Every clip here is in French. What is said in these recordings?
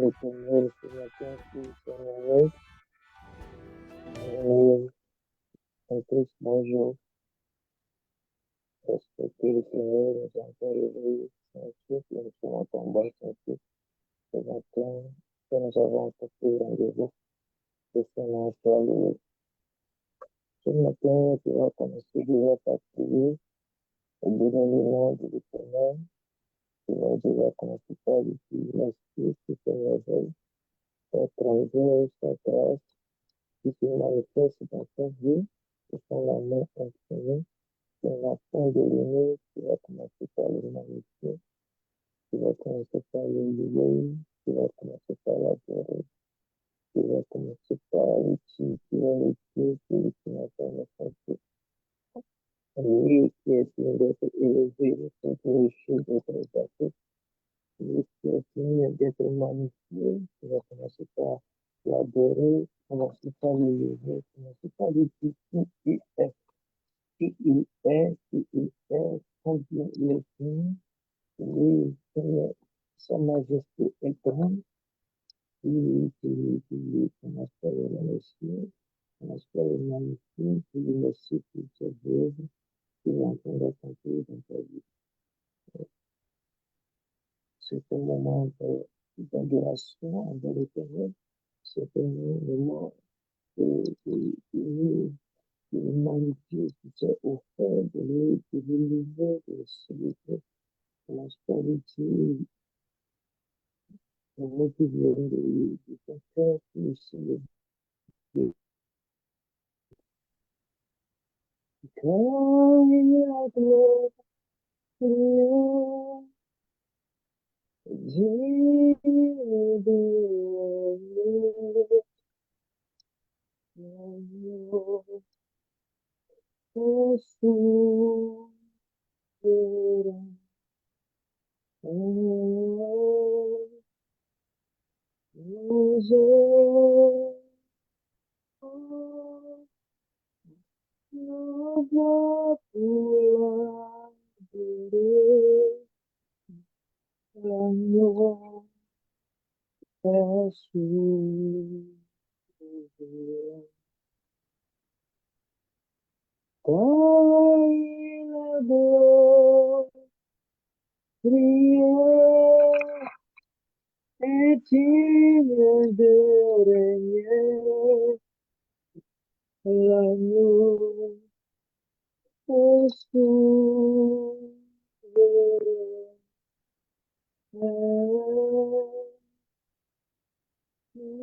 l'Éternel ce matin pour son année. En Christ, bonjour. J'espère que le Seigneur nous a encore réveillés sanctifiés, que nous sommes en combat sanctifiés ce matin, que nous avons encore pris rendez-vous. Que ce nom soit loué. Ce matin, tu vas commencer déjà par prier au bout d'un moment de l'Éternel. Tu vas déjà commencer par lui dire merci pour ton réveil, ta grandeur, sa grâce, qui se manifeste dans ta vie, et son amour infini. Ton enfant de l'aimer, tu vas commencer par le magnifier, tu vas commencer par le louer, tu vas commencer par l'adorer, tu vas commencer par l'utile, tu vas l'utile, celui qui n'a pas de santé. Lui qui est digne d'être élevé, d'être glorifié, d'être exalté, lui qui est digne d'être magnifié, tu vas commencer par l'adorer, commencer par le louer, commencer par le dire qui il est, qui il est, combien il est digne. Oui, Seigneur, sa majesté est grande. Oui, ton aspect est magnifique. Ton aspect est magnifique. Tu lui merci pour tes œuvres. Tu es en train d'accomplir dans ta vie. C'est un moment d'adoration envers l'Éternel. C'est un moment de magnifier qui s'est offert de l'élever, de le célébrer. Ton aspect de Dieu, nous qui viennent de ton cœur, tu le célèbres. Gloria, gloria, est-il de régner l'agneau au souverain.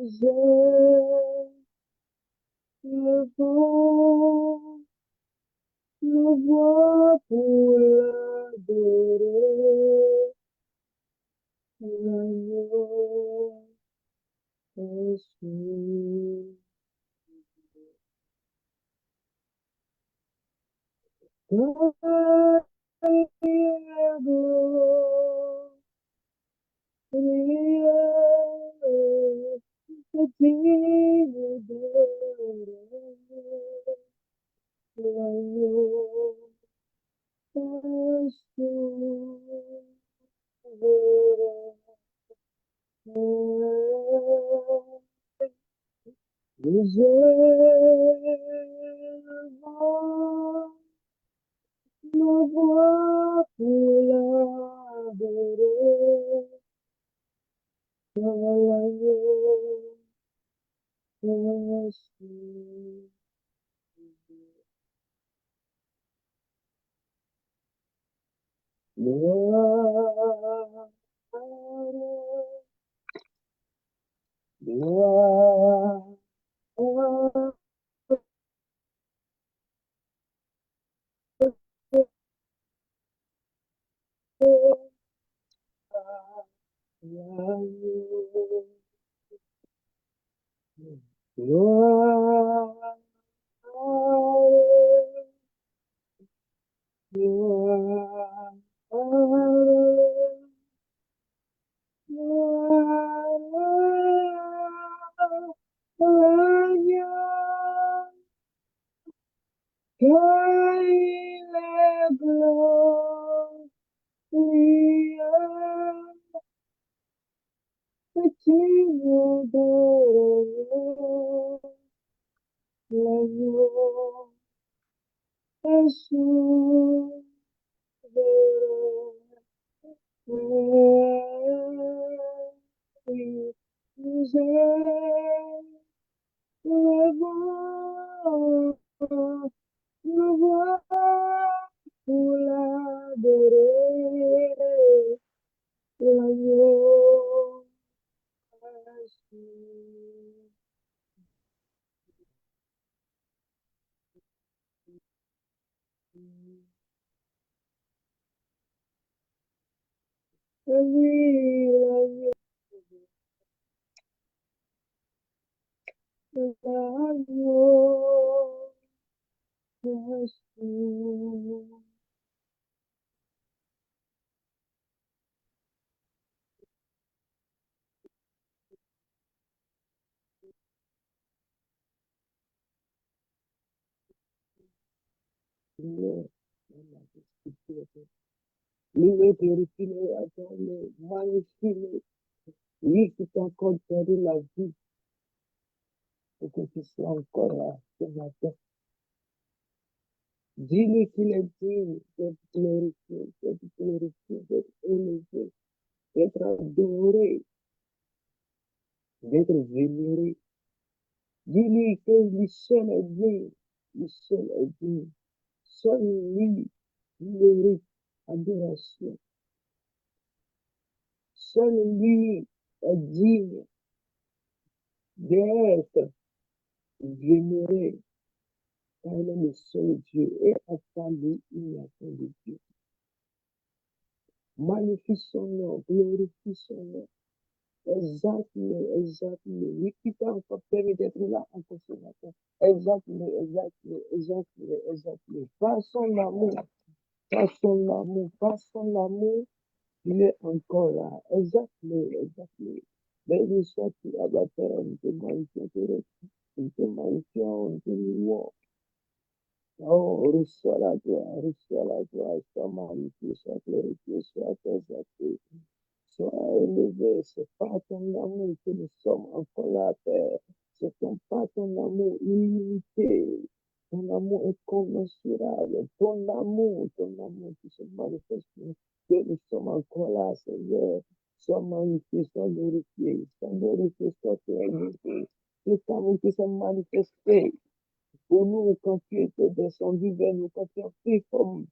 Je le vois pour l'adorer, l'agneau au souverain. Gloria, digne de l'agneau au souverain. Je me vois pour l'adorer, l'agneau au souverain. Gloire, gloire, gloire, nous adorons l'agneau est souverain. Oui, nous élevons nous voix pour l'adorer, l'agneau est souverain. Oui, l'agneau est souverain. Lui glorifié, adoré, magnifié, lui qui t'accorde la vie pour que tu sois encore là ce matin. Dis-lui qu'il est digne d'être glorifié, d'être élevé, d'être adoré, d'être vénéré. Dis-lui que lui seul est digne, lui seul est digne. Seul lui mérite adoration. Seul lui est digne d'être vénéré, car il est le seul Dieu. Et à part lui, il n'y a pas de Dieu. Magnifie son nom, glorifie son nom. Exalte-le, exalte-le. Lui qui t'a encore permis d'être là encore ce matin. Exalte-le, exalte-le, exalte-le, exalte-le. Par son amour, par son amour, par son amour, il est encore là. Exalte-le, exalte-le. Béni sois-tu, Abba Père, nous te magnifions, nous te magnifions, nous te louons. Oh, reçois la gloire, sois magnifié, sois glorifié, sois exalté. Sois élevé, c'est par ton amour que nous sommes encore là, Père. C'est par ton amour illimité, ton amour incommensurable, ton amour qui se manifeste, que nous sommes encore là, Seigneur. Sois magnifié, sois glorifié, sois élevé. Cet amour qui s'est manifesté pour nous quand tu étais descendu vers nous, quand tu as pris comme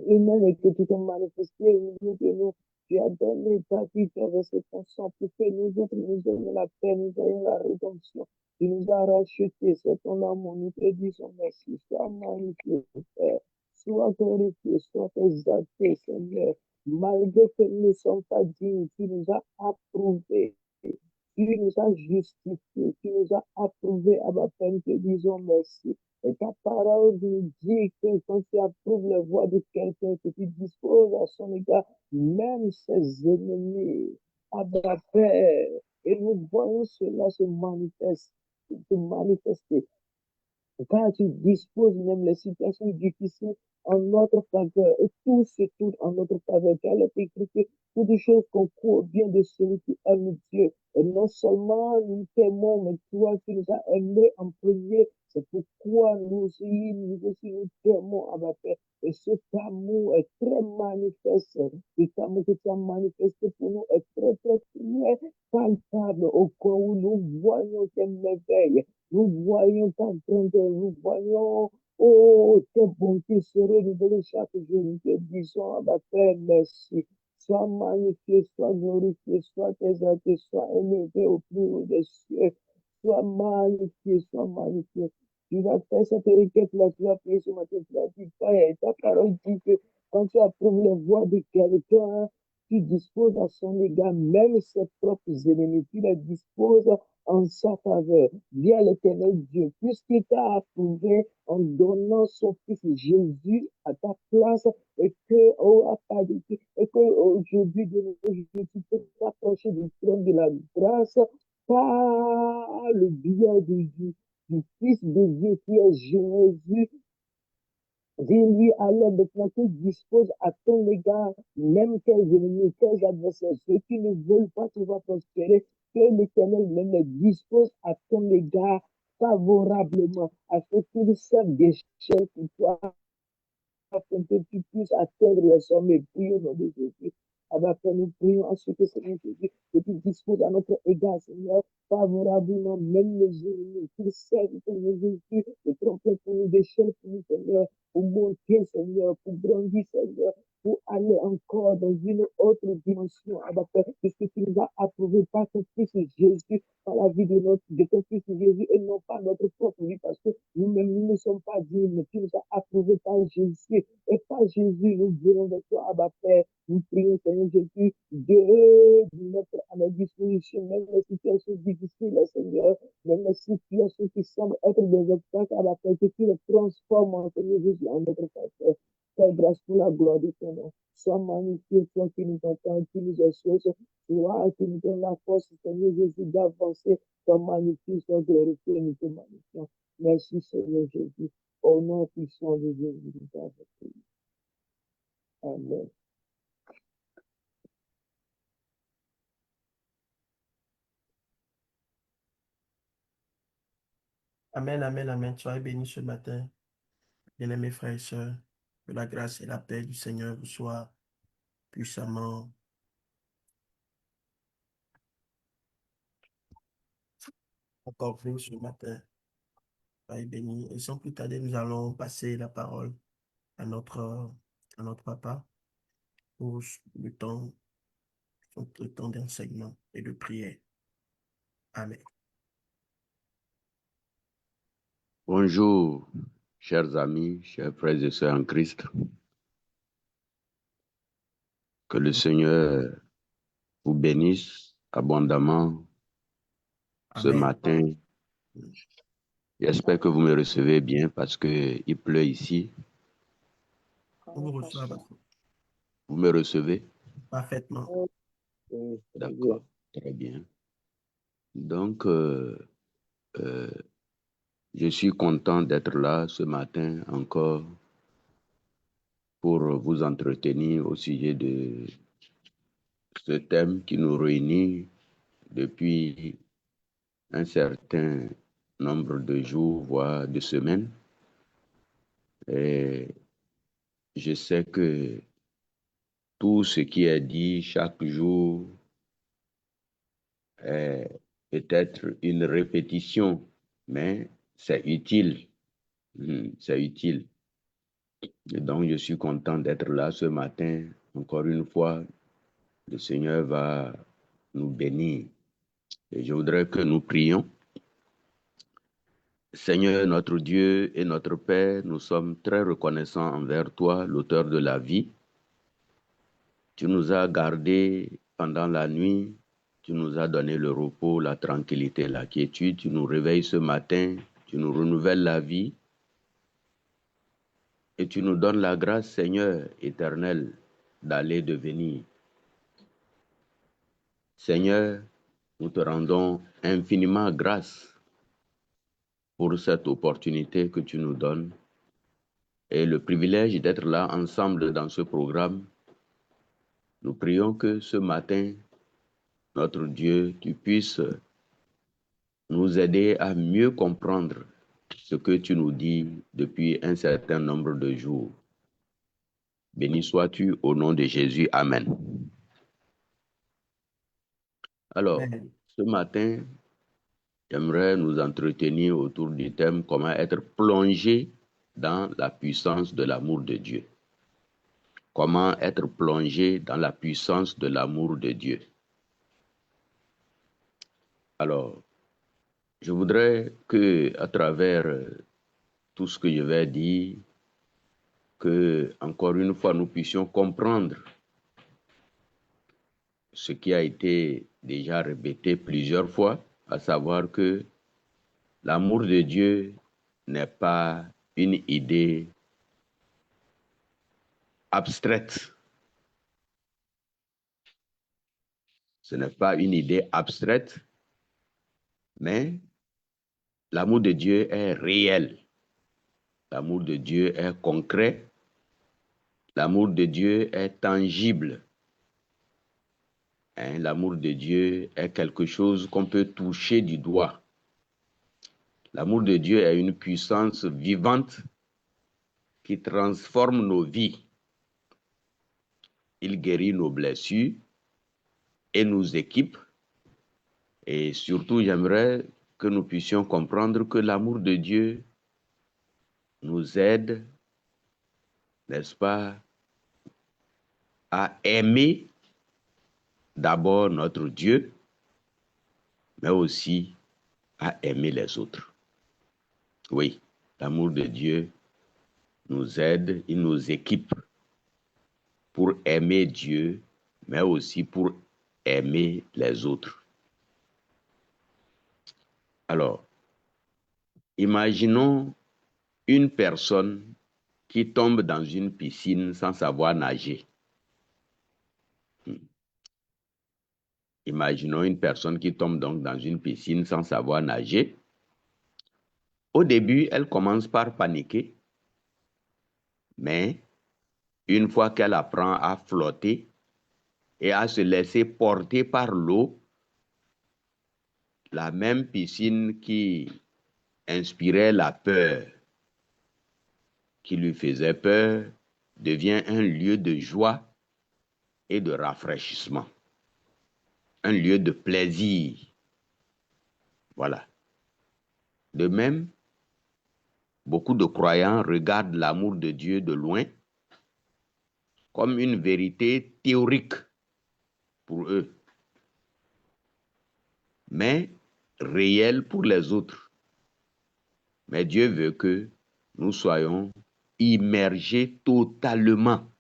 humain et que tu t'es manifesté au milieu de nous. Tu as donné ta vie, tu as versé ton sang pour que nous autres nous ayons la paix, nous ayons la rédemption. Tu nous as rachetés, c'est ton amour. Nous te disons merci. Sois magnifié, Père. Sois glorifié, sois exalté, Seigneur. Malgré que nous ne sommes pas dignes, tu nous as approuvés. Tu nous as justifiés, tu nous as approuvés à ma peine, te disons merci. Et ta parole nous dit que quand tu approuves la voix de quelqu'un, que tu disposes à son égard, même ses ennemis, à ta Père. Et nous voyons cela se manifester. Quand tu disposes même les situations difficiles en notre faveur, et tout se tourne en notre faveur, car il est écrit que toutes les choses concourent bien de celui qui aime Dieu. Et non seulement nous t'aimons, mais toi, tu nous as aimés en premier. C'est pourquoi nous aussi, nous t'aimons, Abba Père. Et cet amour est très manifeste. Cet amour que tu as manifesté pour nous est très, très, très palpable au cas où nous voyons tes merveilles. Nous voyons ta grandeur, nous voyons, oh, tes bontés se renouveler chaque jour. Nous te disons, Abba Père, merci. Sois magnifié, sois glorifié, sois exalté, sois élevé au plus haut des cieux. Sois magnifié, sois magnifié. Tu vas faire cette requête-là, tu vas prier ce matin, tu vas dire, Père, ta parole dit que quand tu approuves la voix de quelqu'un, tu disposes à son égard, même ses propres ennemis, tu les disposes en sa faveur, via l'éternel Dieu, puisqu'il t'a approuvé en donnant son fils Jésus à ta place, et que, oh, et que aujourd'hui, de nouveau, tu peux t'approcher du trône de la grâce par le biais du Fils de Dieu qui est Jésus, Dis-lui alors maintenant qu'il dispose à ton égard, même tes ennemis, tes adversaires, ceux qui ne veulent pas te voir prospérer, que l'Éternel même dispose à ton égard favorablement, afin qu'il serve d'échelle pour toi, afin que tu puisses atteindre les sommets. Prions au nom de Jésus. Abba, Père, nous prions en ce que Seigneur Jésus, que tu disposes à notre égard, Seigneur, favorablement, même les ennemis, qu'ils servent, Seigneur Jésus, de tromper pour nous, d'échelle pour nous, Seigneur, pour monter, Seigneur, pour grandir, Seigneur, pour aller encore dans une autre dimension, Abba, Père, puisque tu nous as approuvé par ton Fils Jésus, par la vie de ton Fils Jésus, et non pas notre propre vie, parce que nous-mêmes, nous ne sommes pas dignes, mais tu nous as approuvés par Jésus, et par Jésus, nous venons de toi, Abba, Père. Nous prions, Seigneur Jésus, de mettre à notre disposition même les situations difficiles, Seigneur, même les situations qui semblent être des obstacles à la paix, que tu les transformes en Seigneur Jésus en notre Père. Père, grâce pour la gloire de ton nom. Sois magnifié, toi qui nous entends, qui nous exauce, toi qui nous donne la force, Seigneur Jésus, d'avancer. Sois magnifié, sois glorifié, nous te magnifions. Merci, Seigneur Jésus. Au nom puissant de Jésus, nous avons prié. Amen. Amen, amen, amen. Soyez bénis ce matin, bien-aimés frères et sœurs. Que la grâce et la paix du Seigneur vous soient puissamment accordées ce matin. Soyez bénis. Et sans plus tarder, nous allons passer la parole à notre papa pour le temps d'enseignement et de prière. Amen. Bonjour, chers amis, chers frères et sœurs en Christ. Que le Seigneur vous bénisse abondamment ce Amen. matin. J'espère que vous me recevez bien parce qu'il pleut ici. On vous reçoit Vous me recevez? parfaitement. Oui, très bien. D'accord, très bien. Donc, je suis content d'être là ce matin encore pour vous entretenir au sujet de ce thème qui nous réunit depuis un certain nombre de jours, voire de semaines. Et je sais que tout ce qui est dit chaque jour est peut-être une répétition, mais c'est utile. C'est utile. Et donc, je suis content d'être là ce matin. Encore une fois, le Seigneur va nous bénir. Et je voudrais que nous prions. Seigneur, notre Dieu et notre Père, nous sommes très reconnaissants envers toi, l'auteur de la vie. Tu nous as gardés pendant la nuit, tu nous as donné le repos, la tranquillité, la quiétude, tu nous réveilles ce matin, tu nous renouvelles la vie et tu nous donnes la grâce, Seigneur éternel, d'aller devenir. Seigneur, nous te rendons infiniment grâce pour cette opportunité que tu nous donnes et le privilège d'être là ensemble dans ce programme. Nous prions que ce matin, notre Dieu, tu puisses nous aider à mieux comprendre ce que tu nous dis depuis un certain nombre de jours. Béni sois-tu au nom de Jésus. Amen. Alors, Amen. ce matin, j'aimerais nous entretenir autour du thème comment être plongé dans la puissance de l'amour de Dieu. Comment être plongé dans la puissance de l'amour de Dieu. Alors, je voudrais que, à travers tout ce que je vais dire, que, encore une fois, nous puissions comprendre ce qui a été déjà répété plusieurs fois, à savoir que l'amour de Dieu n'est pas une idée abstraite. Ce n'est pas une idée abstraite, mais l'amour de Dieu est réel. L'amour de Dieu est concret. L'amour de Dieu est tangible. Hein, l'amour de Dieu est quelque chose qu'on peut toucher du doigt. L'amour de Dieu est une puissance vivante qui transforme nos vies. Il guérit nos blessures et nous équipe. Et surtout, j'aimerais que nous puissions comprendre que l'amour de Dieu nous aide, n'est-ce pas, à aimer d'abord notre Dieu, mais aussi à aimer les autres. Oui, l'amour de Dieu nous aide, il nous équipe pour aimer Dieu, mais aussi pour aimer les autres. Alors, imaginons une personne qui tombe dans une piscine sans savoir nager. Imaginons une personne qui tombe donc dans une piscine sans savoir nager. Au début, elle commence par paniquer, mais une fois qu'elle apprend à flotter et à se laisser porter par l'eau, la même piscine qui inspirait la peur, qui lui faisait peur, devient un lieu de joie et de rafraîchissement, un lieu de plaisir. Voilà. De même, beaucoup de croyants regardent l'amour de Dieu de loin comme une vérité théorique pour eux, mais réelle pour les autres. Mais Dieu veut que nous soyons immergés totalement,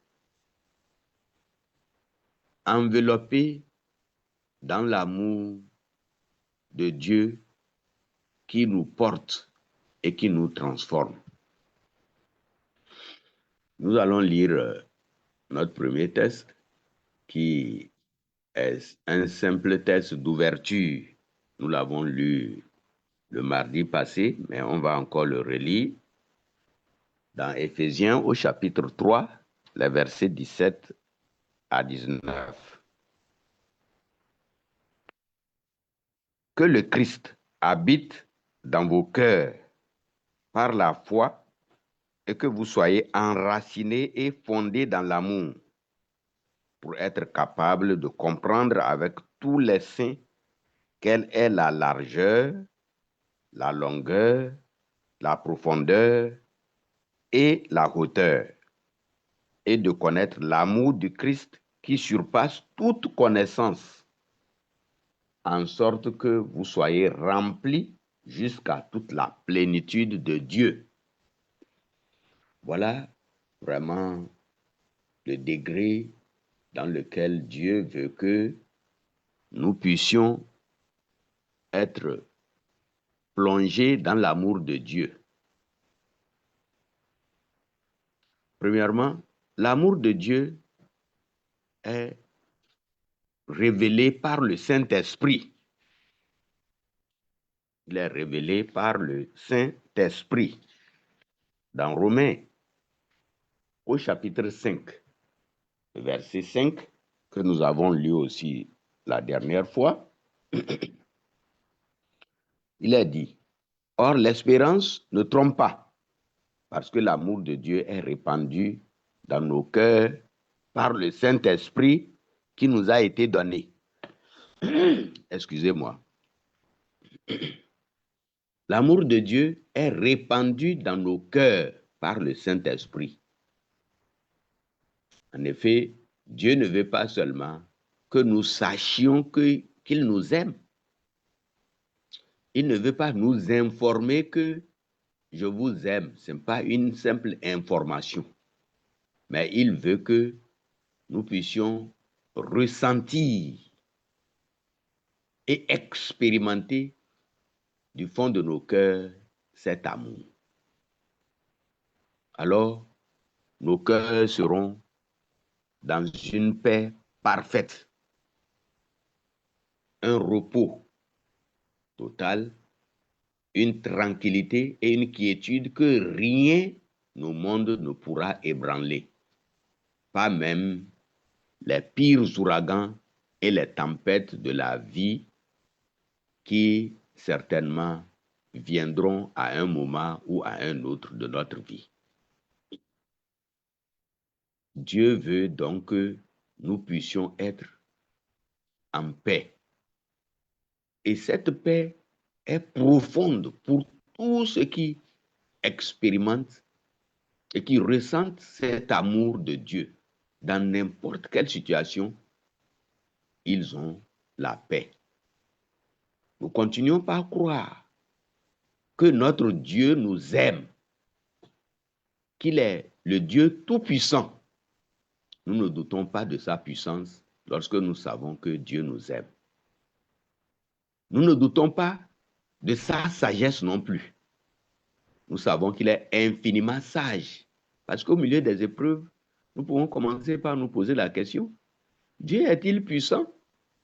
enveloppés dans l'amour de Dieu qui nous porte et qui nous transforme. Nous allons lire notre premier texte qui est un simple texte d'ouverture. Nous l'avons lu le mardi passé, mais on va encore le relire dans Éphésiens au chapitre 3, les versets 17 à 19. Que le Christ habite dans vos cœurs par la foi et que vous soyez enracinés et fondés dans l'amour pour être capables de comprendre avec tous les saints quelle est la largeur, la longueur, la profondeur et la hauteur, et de connaître l'amour du Christ qui surpasse toute connaissance, en sorte que vous soyez remplis jusqu'à toute la plénitude de Dieu. Voilà vraiment le degré dans lequel Dieu veut que nous puissions être plongés dans l'amour de Dieu. Premièrement, l'amour de Dieu est révélé par le Saint-Esprit. Il est révélé par le Saint-Esprit. Dans Romains, au chapitre 5, verset 5, que nous avons lu aussi la dernière fois, il est dit, « Or l'espérance ne trompe pas, parce que l'amour de Dieu est répandu dans nos cœurs par le Saint-Esprit qui nous a été donné. » Excusez-moi. L'amour de Dieu est répandu dans nos cœurs par le Saint-Esprit. En effet, Dieu ne veut pas seulement que nous sachions qu'il nous aime. Il ne veut pas nous informer que je vous aime. Ce n'est pas une simple information. Mais il veut que nous puissions ressentir et expérimenter du fond de nos cœurs cet amour. Alors, nos cœurs seront dans une paix parfaite, un repos total, une tranquillité et une quiétude que rien au monde ne pourra ébranler. Pas même les pires ouragans et les tempêtes de la vie qui certainement viendront à un moment ou à un autre de notre vie. Dieu veut donc que nous puissions être en paix. Et cette paix est profonde pour tous ceux qui expérimentent et qui ressentent cet amour de Dieu. Dans n'importe quelle situation, ils ont la paix. Nous continuons par croire que notre Dieu nous aime, qu'il est le Dieu tout-puissant. Nous ne doutons pas de sa puissance lorsque nous savons que Dieu nous aime. Nous ne doutons pas de sa sagesse non plus. Nous savons qu'il est infiniment sage. Parce qu'au milieu des épreuves, nous pouvons commencer par nous poser la question, Dieu est-il puissant?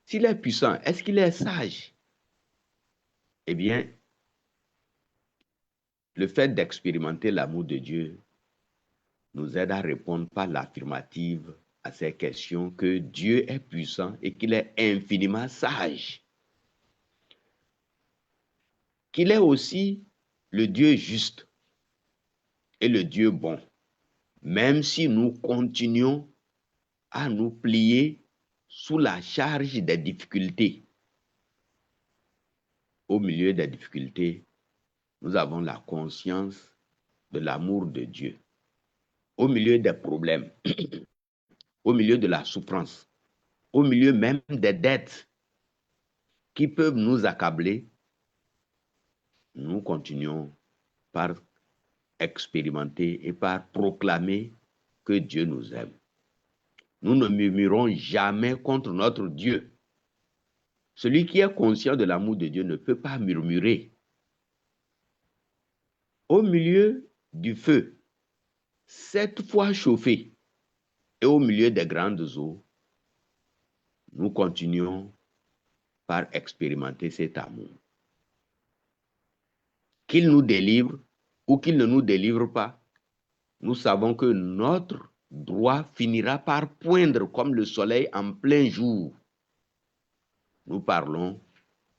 S'il est puissant, est-ce qu'il est sage? Eh bien, le fait d'expérimenter l'amour de Dieu nous aide à répondre par l'affirmative à ces questions que Dieu est puissant et qu'il est infiniment sage. Qu'il est aussi le Dieu juste et le Dieu bon, même si nous continuons à nous plier sous la charge des difficultés. Au milieu des difficultés, nous avons la conscience de l'amour de Dieu. Au milieu des problèmes, au milieu de la souffrance, au milieu même des dettes qui peuvent nous accabler, nous continuons par expérimenter et par proclamer que Dieu nous aime. Nous ne murmurons jamais contre notre Dieu. Celui qui est conscient de l'amour de Dieu ne peut pas murmurer. Au milieu du feu, 7 fois chauffé, et au milieu des grandes eaux, nous continuons par expérimenter cet amour. Qu'il nous délivre ou qu'il ne nous délivre pas, nous savons que notre droit finira par poindre comme le soleil en plein jour. Nous parlons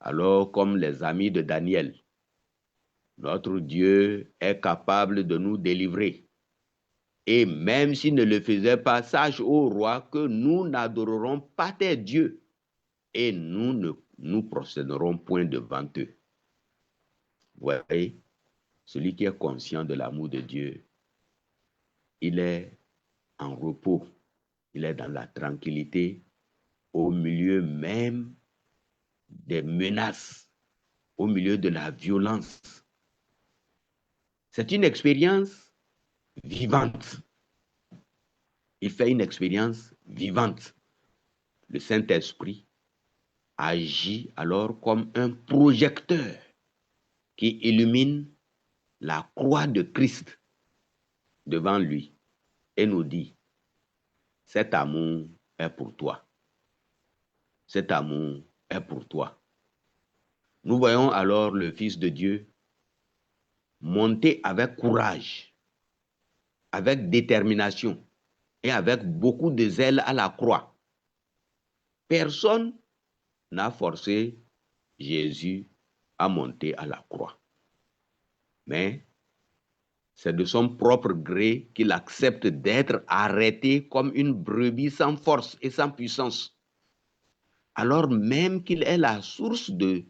alors comme les amis de Daniel. Notre Dieu est capable de nous délivrer. Et même s'il ne le faisait pas, sache, ô roi, que nous n'adorerons pas tes dieux et nous ne nous procéderons point devant eux. Vous voyez, celui qui est conscient de l'amour de Dieu, il est en repos, il est dans la tranquillité, au milieu même des menaces, au milieu de la violence. C'est une expérience vivante. Il fait une expérience vivante. Le Saint-Esprit agit alors comme un projecteur qui illumine la croix de Christ devant lui et nous dit, cet amour est pour toi. Cet amour est pour toi. Nous voyons alors le Fils de Dieu monter avec courage, avec détermination et avec beaucoup de zèle à la croix. Personne n'a forcé Jésus à monter à la croix. Mais c'est de son propre gré qu'il accepte d'être arrêté comme une brebis sans force et sans puissance, alors même qu'il est la source de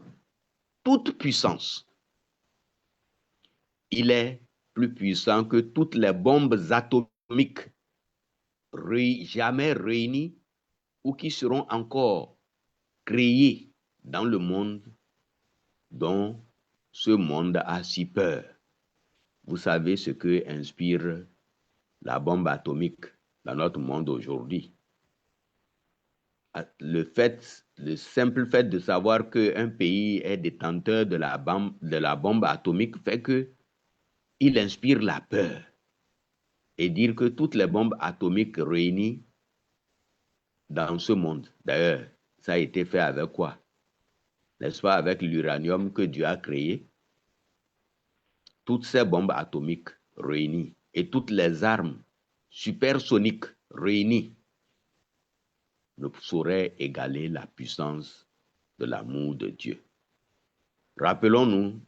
toute puissance. Il est plus puissant que toutes les bombes atomiques jamais réunies ou qui seront encore créées dans le monde dont ce monde a si peur. Vous savez ce que inspire la bombe atomique dans notre monde aujourd'hui. Le simple fait de savoir qu'un pays est détenteur de la bombe atomique fait qu'il inspire la peur. Et dire que toutes les bombes atomiques réunies dans ce monde, d'ailleurs, ça a été fait avec quoi? N'est-ce pas avec l'uranium que Dieu a créé? toutes ces bombes atomiques réunies et toutes les armes supersoniques réunies ne sauraient égaler la puissance de l'amour de Dieu. Rappelons-nous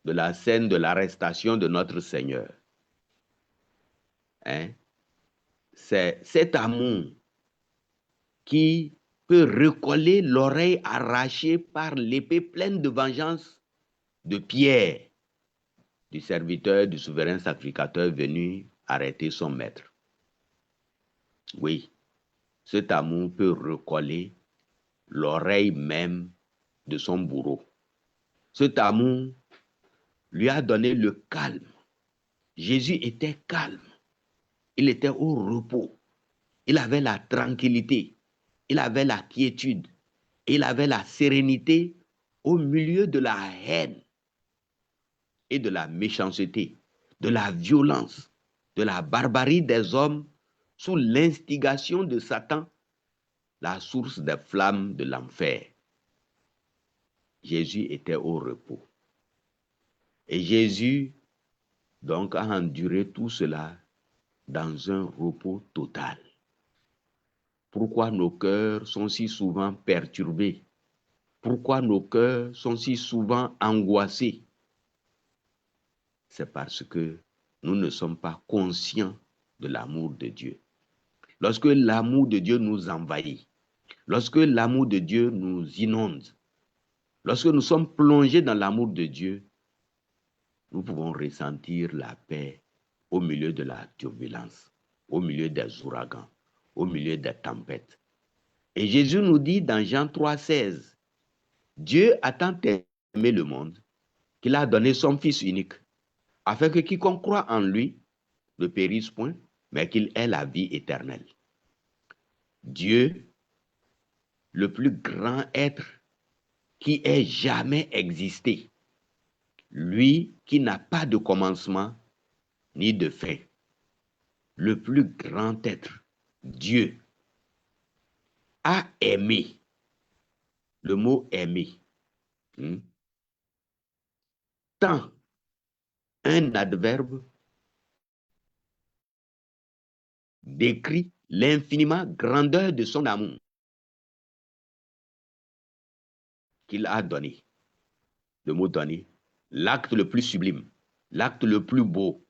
de la scène de l'arrestation de notre Seigneur. Hein? C'est cet amour qui peut recoller l'oreille arrachée par l'épée pleine de vengeance de Pierre, du serviteur du souverain sacrificateur venu arrêter son maître. Oui, cet amour peut recoller l'oreille même de son bourreau. Cet amour lui a donné le calme. Jésus était calme. Il était au repos. Il avait la tranquillité. Il avait la quiétude. Il avait la sérénité au milieu de la haine et de la méchanceté, de la violence, de la barbarie des hommes sous l'instigation de Satan, la source des flammes de l'enfer. Jésus était au repos. Et Jésus, donc, a enduré tout cela dans un repos total. Pourquoi nos cœurs sont si souvent perturbés? Pourquoi nos cœurs sont si souvent angoissés? C'est parce que nous ne sommes pas conscients de l'amour de Dieu. Lorsque l'amour de Dieu nous envahit, lorsque l'amour de Dieu nous inonde, lorsque nous sommes plongés dans l'amour de Dieu, nous pouvons ressentir la paix au milieu de la turbulence, au milieu des ouragans, au milieu des tempêtes. Et Jésus nous dit dans Jean 3,16, Dieu a tant aimé le monde qu'il a donné son Fils unique, afin que quiconque croit en lui ne périsse point, mais qu'il ait la vie éternelle. Dieu, le plus grand être qui ait jamais existé, lui qui n'a pas de commencement ni de fin, le plus grand être, Dieu, a aimé. Le mot aimer, tant un adverbe décrit l'infiniment grandeur de son amour qu'il a donné. Le mot donné, l'acte le plus sublime, l'acte le plus beau.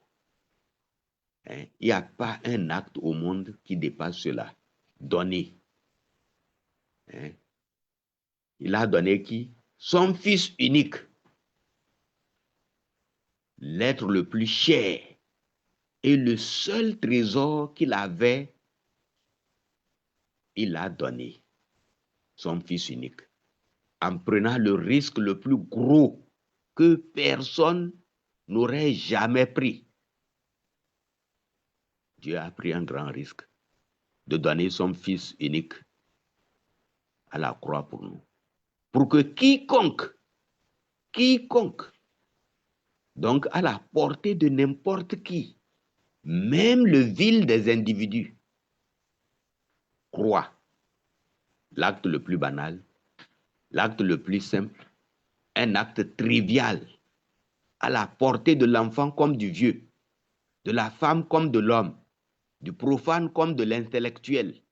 Il n'y a pas un acte au monde qui dépasse cela. Donner. Il a donné qui? Son Fils unique. L'être le plus cher et le seul trésor qu'il avait, il a donné. Son Fils unique. En prenant le risque le plus gros que personne n'aurait jamais pris. Dieu a pris un grand risque de donner son Fils unique à la croix pour nous. Pour que quiconque, donc à la portée de n'importe qui, même le vil des individus, croit. L'acte le plus banal, l'acte le plus simple, un acte trivial, à la portée de l'enfant comme du vieux, de la femme comme de l'homme, du profane comme de l'intellectuel,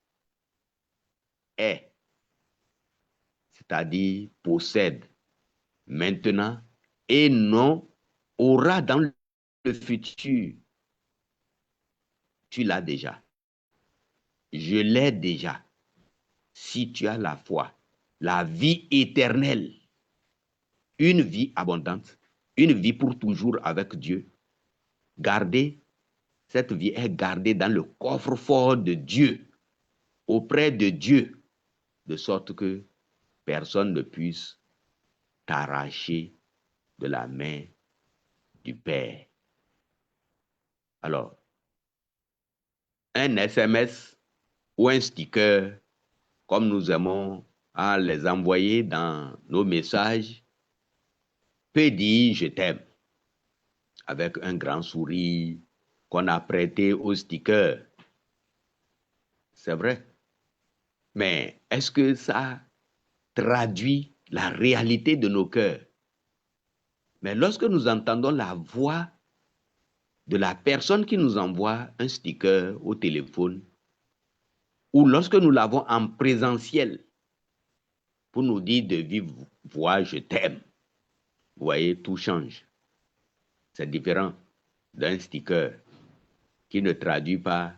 est, c'est-à-dire possède, maintenant et non aura dans le futur. Tu l'as déjà. Je l'ai déjà. Si tu as la foi, la vie éternelle, une vie abondante, une vie pour toujours avec Dieu, gardée, cette vie est gardée dans le coffre-fort de Dieu, auprès de Dieu, de sorte que personne ne puisse t'arracher de la main du Père. Alors, un SMS ou un sticker, comme nous aimons à les envoyer dans nos messages, peut dire « je t'aime » avec un grand sourire qu'on a prêté au sticker. C'est vrai. Mais est-ce que ça traduit la réalité de nos cœurs? Mais lorsque nous entendons la voix de la personne qui nous envoie un sticker au téléphone ou lorsque nous l'avons en présentiel pour nous dire de vive voix, je t'aime. Vous voyez, tout change. C'est différent d'un sticker qui ne traduit pas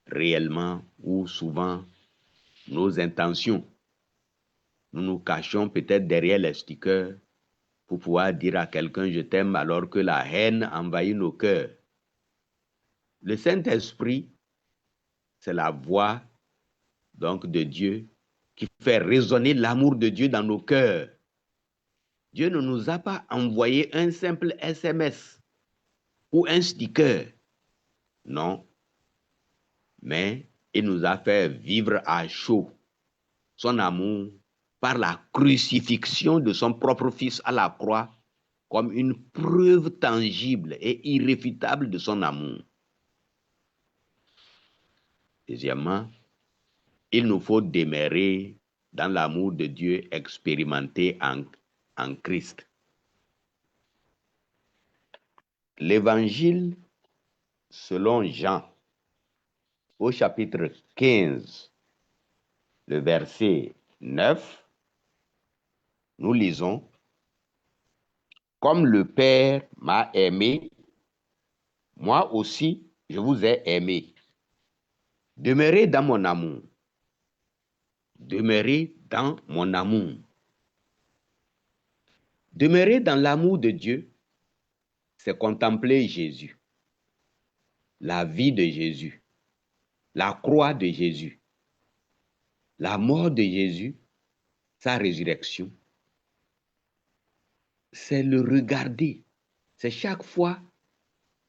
réellement ou souvent nos intentions. Nous nous cachons peut-être derrière les stickers pour pouvoir dire à quelqu'un je t'aime alors que la haine envahit nos cœurs. Le Saint-Esprit, c'est la voix donc de Dieu qui fait résonner l'amour de Dieu dans nos cœurs. Dieu ne nous a pas envoyé un simple SMS ou un sticker. Non. Mais il nous a fait vivre à chaud son amour par la crucifixion de son propre Fils à la croix comme une preuve tangible et irréfutable de son amour. Deuxièmement, il nous faut demeurer dans l'amour de Dieu expérimenté en Christ. L'évangile selon Jean, au chapitre 15, le verset 9, nous lisons: Comme le Père m'a aimé, moi aussi je vous ai aimé. Demeurez dans mon amour. Demeurez dans mon amour. Demeurer dans l'amour de Dieu, c'est contempler Jésus, la vie de Jésus, la croix de Jésus, la mort de Jésus, sa résurrection. C'est le regarder. C'est chaque fois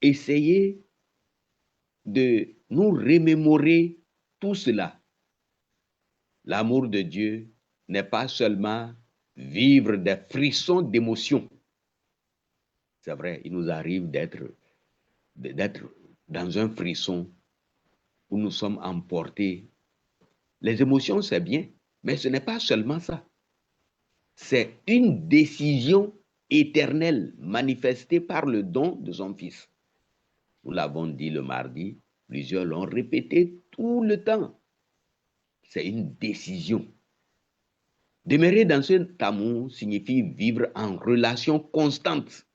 essayer de nous remémorer tout cela. L'amour de Dieu n'est pas seulement vivre des frissons d'émotion. C'est vrai, il nous arrive d'être dans un frisson où nous sommes emportés. Les émotions, c'est bien, mais ce n'est pas seulement ça. C'est une décision éternelle manifestée par le don de son Fils. Nous l'avons dit le mardi, plusieurs l'ont répété tout le temps. C'est une décision. Demeurer dans cet amour signifie vivre en relation constante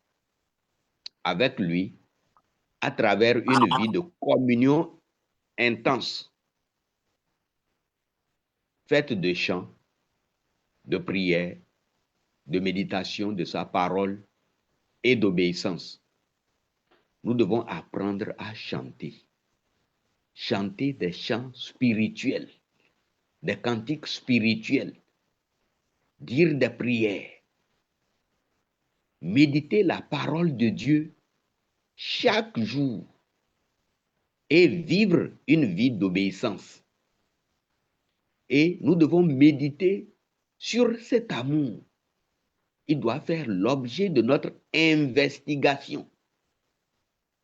avec lui à travers une vie de communion intense, faite de chants, de prières, de méditation de sa parole et d'obéissance. Nous devons apprendre à chanter. Chanter des chants spirituels, des cantiques spirituels, dire des prières, méditer la parole de Dieu chaque jour et vivre une vie d'obéissance. Et nous devons méditer sur cet amour. Il doit faire l'objet de notre investigation,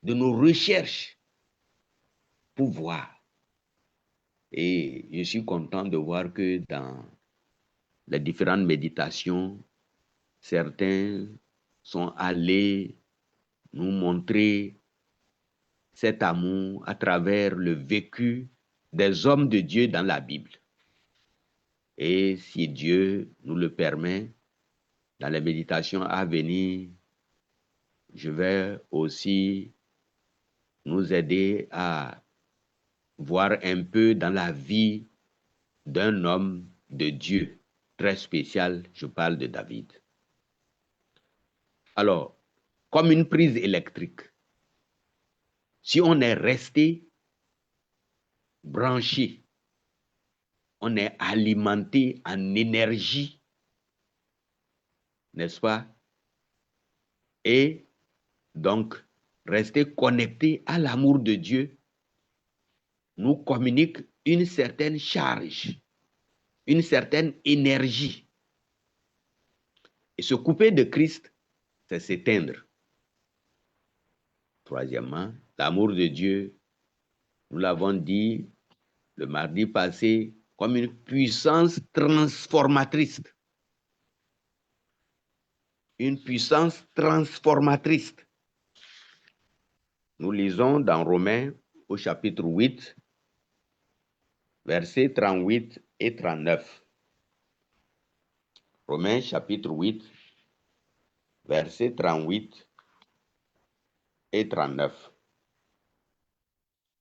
de nos recherches pour voir. Et je suis content de voir que dans les différentes méditations, certains sont allés nous montrer cet amour à travers le vécu des hommes de Dieu dans la Bible. Et si Dieu nous le permet, dans les méditations à venir, je vais aussi nous aider à voir un peu dans la vie d'un homme de Dieu très spécial. Je parle de David. Alors, comme une prise électrique, si on est resté branché, on est alimenté en énergie, n'est-ce pas? Et donc, rester connecté à l'amour de Dieu nous communique une certaine charge, une certaine énergie. Et se couper de Christ, c'est s'éteindre. Troisièmement, l'amour de Dieu, nous l'avons dit le mardi passé, comme une puissance transformatrice. Une puissance transformatrice. Nous lisons dans Romains au chapitre 8, versets 38 et 39. Romains chapitre 8, versets 38 et 39.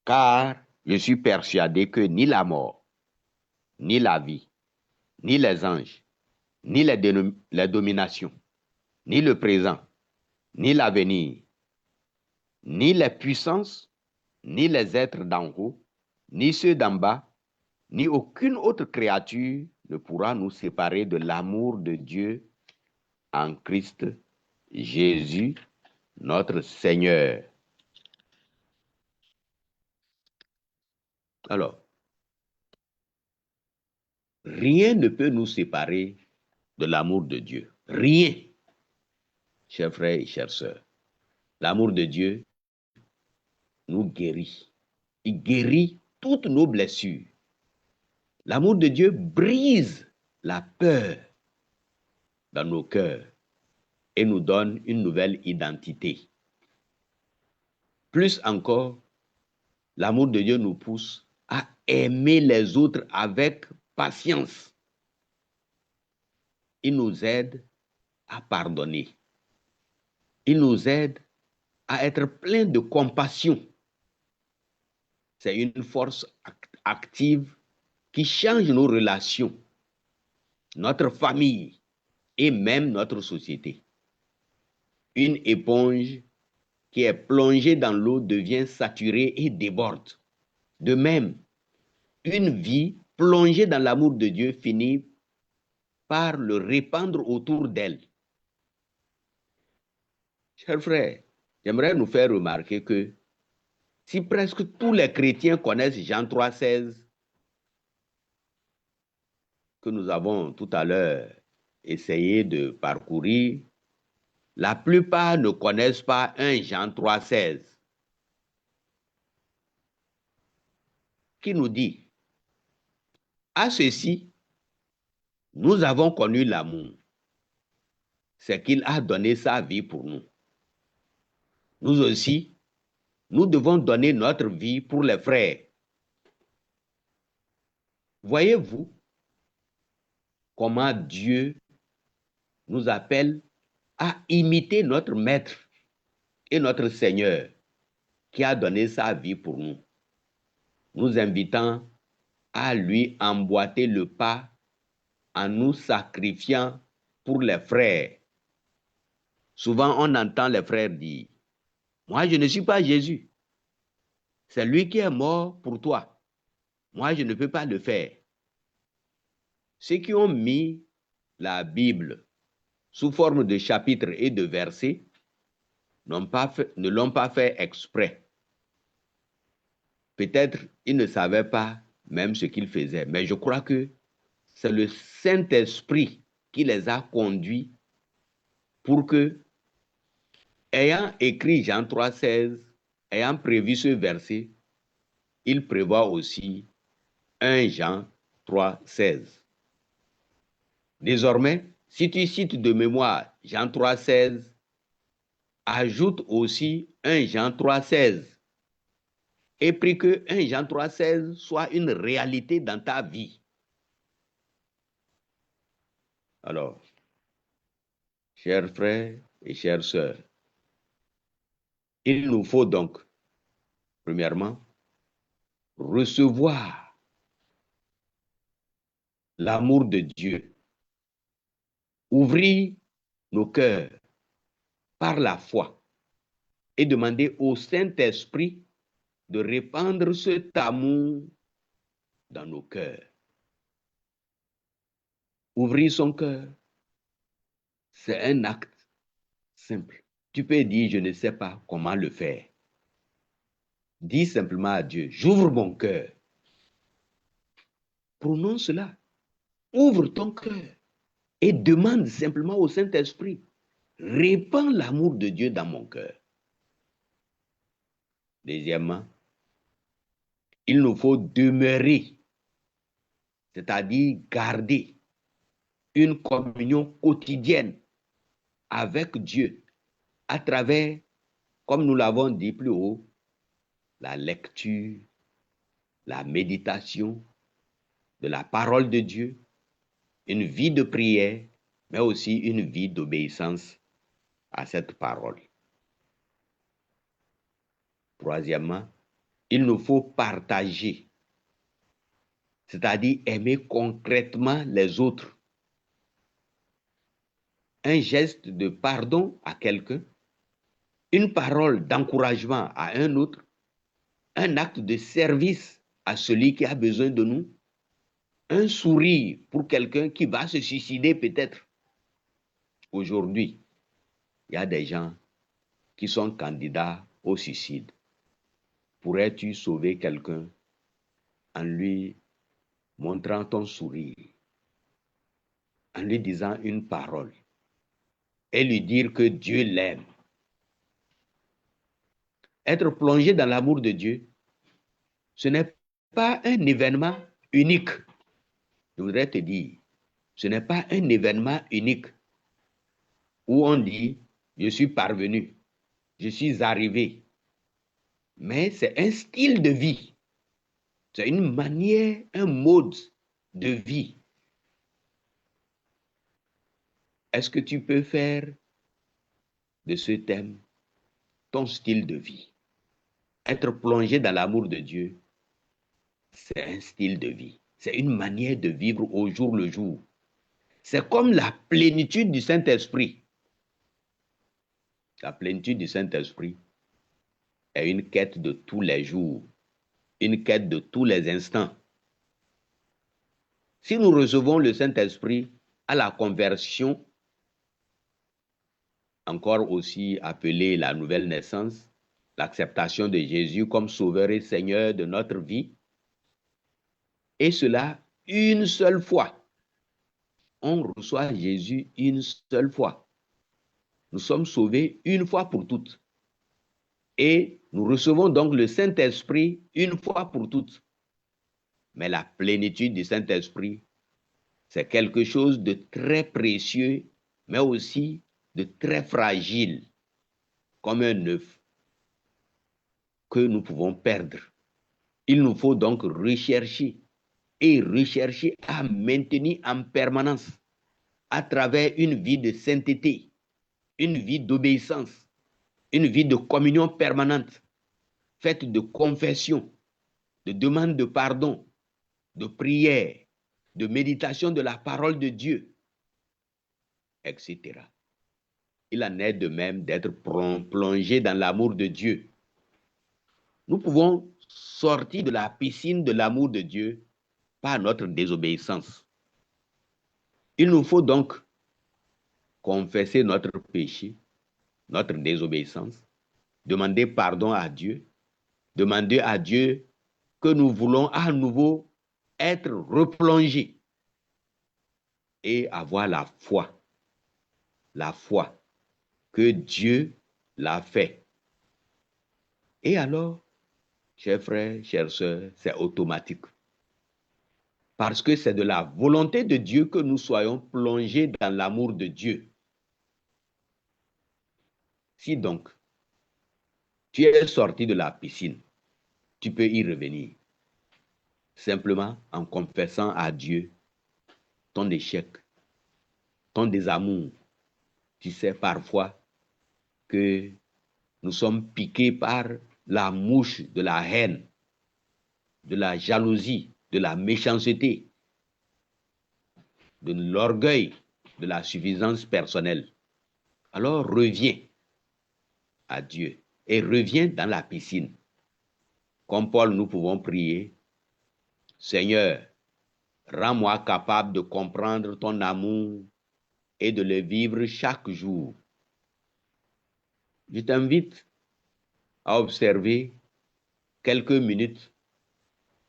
Car je suis persuadé que ni la mort, ni la vie, ni les anges, ni les dominations, ni le présent, ni l'avenir, ni les puissances, ni les êtres d'en haut, ni ceux d'en bas, ni aucune autre créature ne pourra nous séparer de l'amour de Dieu en Christ Jésus, notre Seigneur. Alors, rien ne peut nous séparer de l'amour de Dieu. Rien, chers frères et chères sœurs. L'amour de Dieu nous guérit. Il guérit toutes nos blessures. L'amour de Dieu brise la peur dans nos cœurs et nous donne une nouvelle identité. Plus encore, l'amour de Dieu nous pousse à aimer les autres avec patience. Il nous aide à pardonner. Il nous aide à être plein de compassion. C'est une force active qui change nos relations, notre famille et même notre société. Une éponge qui est plongée dans l'eau devient saturée et déborde. De même, une vie plongée dans l'amour de Dieu finit par le répandre autour d'elle. Chers frères, j'aimerais nous faire remarquer que si presque tous les chrétiens connaissent Jean 3,16, que nous avons tout à l'heure essayé de parcourir, la plupart ne connaissent pas 1 Jean 3,16, qui nous dit, à ceci, nous avons connu l'amour, c'est qu'il a donné sa vie pour nous. Nous aussi, nous devons donner notre vie pour les frères. Voyez-vous comment Dieu nous appelle à imiter notre Maître et notre Seigneur qui a donné sa vie pour nous, nous invitant à lui emboîter le pas en nous sacrifiant pour les frères. Souvent, on entend les frères dire, « Moi, je ne suis pas Jésus. C'est lui qui est mort pour toi. Moi, je ne peux pas le faire. » Ceux qui ont mis la Bible sous forme de chapitres et de versets ne l'ont pas fait exprès. Peut-être ils ne savaient pas même ce qu'ils faisaient, mais je crois que c'est le Saint-Esprit qui les a conduits pour que, ayant écrit Jean 3,16, ayant prévu ce verset, il prévoit aussi 1 Jean 3,16. Désormais, si tu cites de mémoire Jean 3,16, ajoute aussi 1 Jean 3,16 et prie que 1 Jean 3,16 soit une réalité dans ta vie. Alors, chers frères et chères sœurs, il nous faut donc, premièrement, recevoir l'amour de Dieu, ouvrir nos cœurs par la foi et demander au Saint-Esprit de répandre cet amour dans nos cœurs. Ouvrir son cœur, c'est un acte simple. Tu peux dire, je ne sais pas comment le faire. Dis simplement à Dieu, j'ouvre mon cœur. Prononce cela. Ouvre ton cœur et demande simplement au Saint-Esprit, répands l'amour de Dieu dans mon cœur. Deuxièmement, il nous faut demeurer, c'est-à-dire garder une communion quotidienne avec Dieu à travers comme nous l'avons dit plus haut, la lecture, la méditation de la parole de Dieu, une vie de prière, mais aussi une vie d'obéissance à cette parole. Troisièmement, il nous faut partager, c'est-à-dire aimer concrètement les autres. Un geste de pardon à quelqu'un, une parole d'encouragement à un autre, un acte de service à celui qui a besoin de nous, un sourire pour quelqu'un qui va se suicider peut-être. Aujourd'hui, il y a des gens qui sont candidats au suicide. Pourrais-tu sauver quelqu'un en lui montrant ton sourire, en lui disant une parole et lui dire que Dieu l'aime? Être plongé dans l'amour de Dieu, ce n'est pas un événement unique. Je voudrais te dire, ce n'est pas un événement unique où on dit, je suis parvenu, je suis arrivé. Mais c'est un style de vie. C'est une manière, un mode de vie. Est-ce que tu peux faire de ce thème ton style de vie? Être plongé dans l'amour de Dieu, c'est un style de vie. C'est une manière de vivre au jour le jour. C'est comme la plénitude du Saint-Esprit. La plénitude du Saint-Esprit est une quête de tous les jours, une quête de tous les instants. Si nous recevons le Saint-Esprit à la conversion, encore aussi appelée la nouvelle naissance, l'acceptation de Jésus comme Sauveur et Seigneur de notre vie, et cela une seule fois. On reçoit Jésus une seule fois. Nous sommes sauvés une fois pour toutes. Et nous recevons donc le Saint-Esprit une fois pour toutes. Mais la plénitude du Saint-Esprit, c'est quelque chose de très précieux, mais aussi de très fragile, comme un œuf que nous pouvons perdre. Il nous faut donc rechercher et rechercher à maintenir en permanence à travers une vie de sainteté, une vie d'obéissance, une vie de communion permanente, faite de confession, de demande de pardon, de prière, de méditation de la parole de Dieu, etc. Il en est de même d'être plongé dans l'amour de Dieu. Nous pouvons sortir de la piscine de l'amour de Dieu par notre désobéissance. Il nous faut donc confesser notre péché, notre désobéissance, demander pardon à Dieu, demander à Dieu que nous voulons à nouveau être replongés et avoir la foi que Dieu l'a fait. Et alors, chers frères, chères sœurs, c'est automatique. Parce que c'est de la volonté de Dieu que nous soyons plongés dans l'amour de Dieu. Si donc, tu es sorti de la piscine, tu peux y revenir. Simplement en confessant à Dieu ton échec, ton désamour. Tu sais parfois que nous sommes piqués par la mouche de la haine, de la jalousie, de la méchanceté, de l'orgueil, de la suffisance personnelle. Alors reviens à Dieu et reviens dans la piscine. Comme Paul, nous pouvons prier, Seigneur, rends-moi capable de comprendre ton amour et de le vivre chaque jour. Je t'invite à observer quelques minutes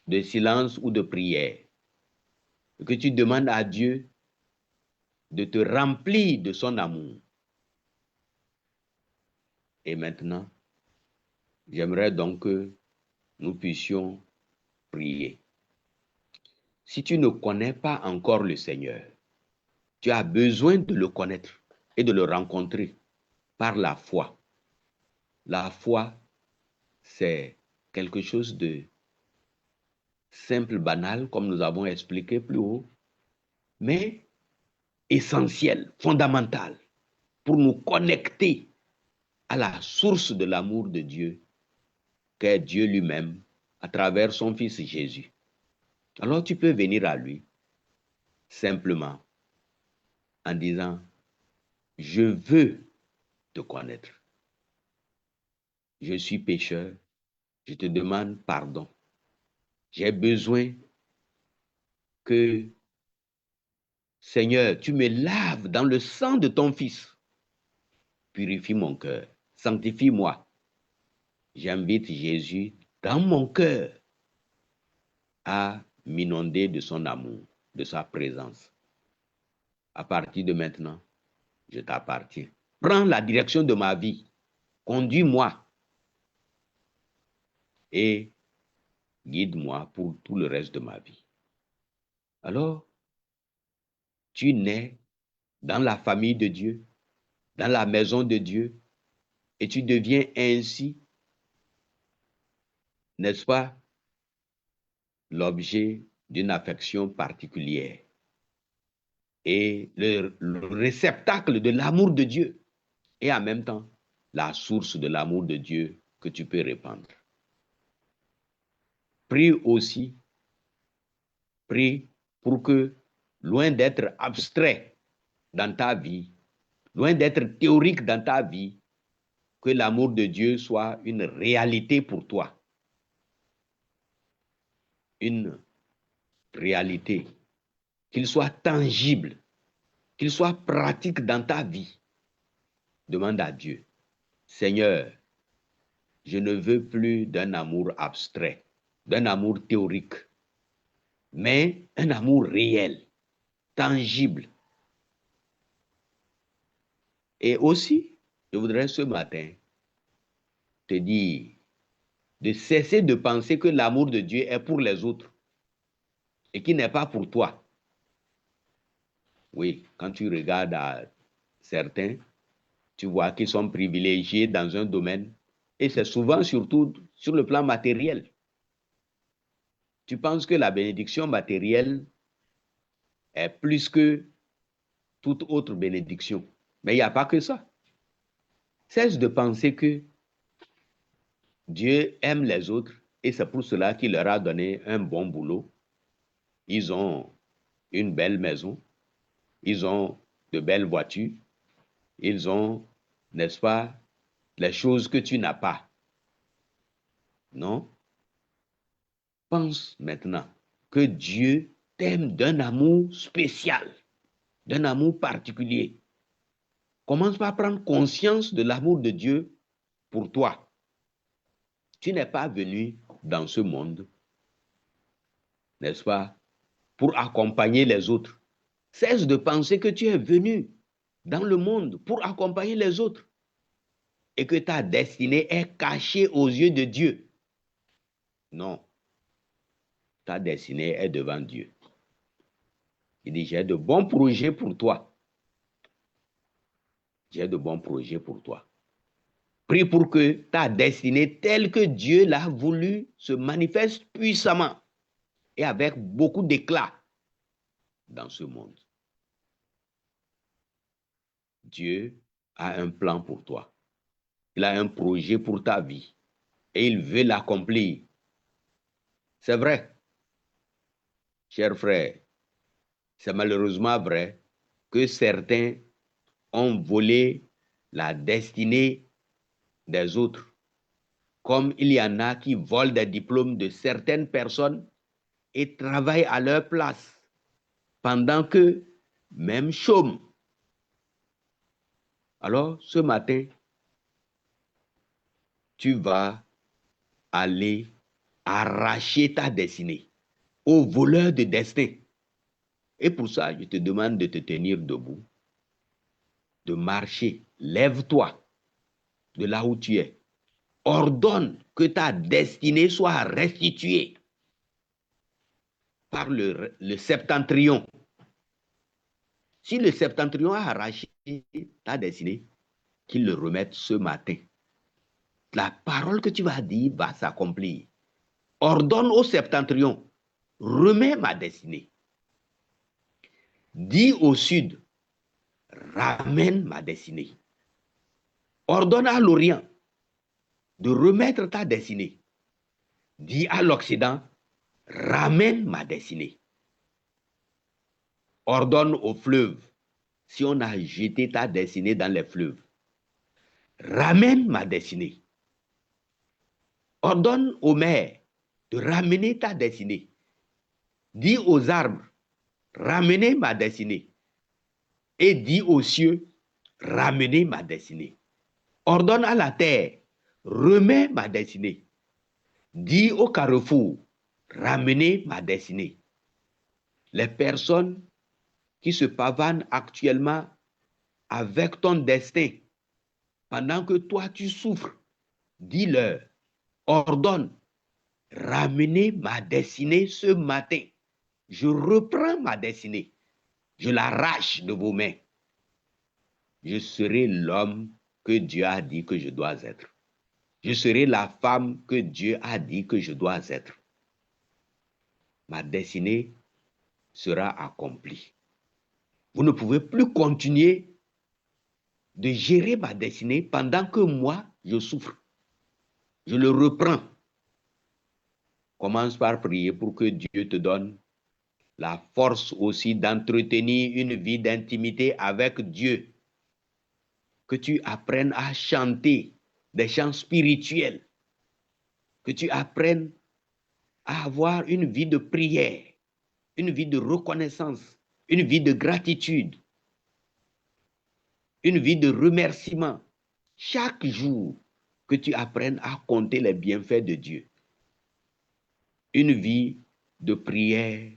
de silence ou de prière, que tu demandes à Dieu de te remplir de son amour. Et maintenant, j'aimerais donc que nous puissions prier. Si tu ne connais pas encore le Seigneur, tu as besoin de le connaître et de le rencontrer par la foi. la foi, c'est quelque chose de simple, banal, comme nous avons expliqué plus haut, mais essentiel, fondamental, pour nous connecter à la source de l'amour de Dieu, qu'est Dieu lui-même, à travers son Fils Jésus. Alors tu peux venir à lui simplement en disant, je veux te connaître. Je suis pécheur, je te demande pardon. J'ai besoin que, Seigneur, tu me laves dans le sang de ton Fils. Purifie mon cœur, sanctifie-moi. J'invite Jésus dans mon cœur à m'inonder de son amour, de sa présence. À partir de maintenant, je t'appartiens. Prends la direction de ma vie. Conduis-moi et guide-moi pour tout le reste de ma vie. Alors, tu nais dans la famille de Dieu, dans la maison de Dieu, et tu deviens ainsi, n'est-ce pas, l'objet d'une affection particulière et le réceptacle de l'amour de Dieu, et en même temps, la source de l'amour de Dieu que tu peux répandre. Prie aussi, prie pour que, loin d'être abstrait dans ta vie, loin d'être théorique dans ta vie, que l'amour de Dieu soit une réalité pour toi. Une réalité, qu'il soit tangible, qu'il soit pratique dans ta vie. Demande à Dieu, Seigneur, je ne veux plus d'un amour abstrait, d'un amour théorique, mais un amour réel, tangible. Et aussi, je voudrais ce matin te dire de cesser de penser que l'amour de Dieu est pour les autres et qu'il n'est pas pour toi. Oui, quand tu regardes à certains, tu vois qu'ils sont privilégiés dans un domaine et c'est souvent surtout sur le plan matériel. Tu penses que la bénédiction matérielle est plus que toute autre bénédiction. Mais il n'y a pas que ça. Cesse de penser que Dieu aime les autres et c'est pour cela qu'il leur a donné un bon boulot. Ils ont une belle maison, ils ont de belles voitures, ils ont, n'est-ce pas, les choses que tu n'as pas. Non? Pense maintenant que Dieu t'aime d'un amour spécial, d'un amour particulier. Commence par prendre conscience de l'amour de Dieu pour toi. Tu n'es pas venu dans ce monde, n'est-ce pas, pour accompagner les autres. Cesse de penser que tu es venu dans le monde pour accompagner les autres et que ta destinée est cachée aux yeux de Dieu. Non, ta destinée est devant Dieu. Il dit, j'ai de bons projets pour toi. J'ai de bons projets pour toi. Prie pour que ta destinée, telle que Dieu l'a voulu, se manifeste puissamment et avec beaucoup d'éclat dans ce monde. Dieu a un plan pour toi. Il a un projet pour ta vie et il veut l'accomplir. C'est vrai, chers frères, c'est malheureusement vrai que certains ont volé la destinée des autres, comme il y en a qui volent des diplômes de certaines personnes et travaillent à leur place, pendant que même chôment. Alors, ce matin, tu vas aller arracher ta destinée aux voleurs de destin. Et pour ça, je te demande de te tenir debout, de marcher. Lève-toi de là où tu es. Ordonne que ta destinée soit restituée par le septentrion. Si le septentrion a arraché ta destinée, qu'il le remette ce matin. la parole que tu vas dire va s'accomplir. Ordonne au septentrion, remets ma destinée. Dis au sud, ramène ma destinée. Ordonne à l'Orient de remettre ta destinée. Dis à l'Occident, ramène ma destinée. Ordonne au fleuve, si on a jeté ta destinée dans les fleuves, ramène ma destinée. Ordonne aux mers de ramener ta destinée. Dis aux arbres, ramenez ma destinée. Et dis aux cieux, ramenez ma destinée. Ordonne à la terre, remets ma destinée. Dis au carrefour, ramenez ma destinée. Les personnes qui se pavanent actuellement avec ton destin, pendant que toi tu souffres, dis-leur, ordonne, ramenez ma destinée ce matin. Je reprends ma destinée. Je l'arrache de vos mains. Je serai l'homme que Dieu a dit que je dois être. Je serai la femme que Dieu a dit que je dois être. Ma destinée sera accomplie. Vous ne pouvez plus continuer de gérer ma destinée pendant que moi, je souffre. Je le reprends. Commence par prier pour que Dieu te donne la force aussi d'entretenir une vie d'intimité avec Dieu. Que tu apprennes à chanter des chants spirituels. Que tu apprennes à avoir une vie de prière, une vie de reconnaissance, une vie de gratitude, une vie de remerciement. Chaque jour, que tu apprennes à compter les bienfaits de Dieu. Une vie de prière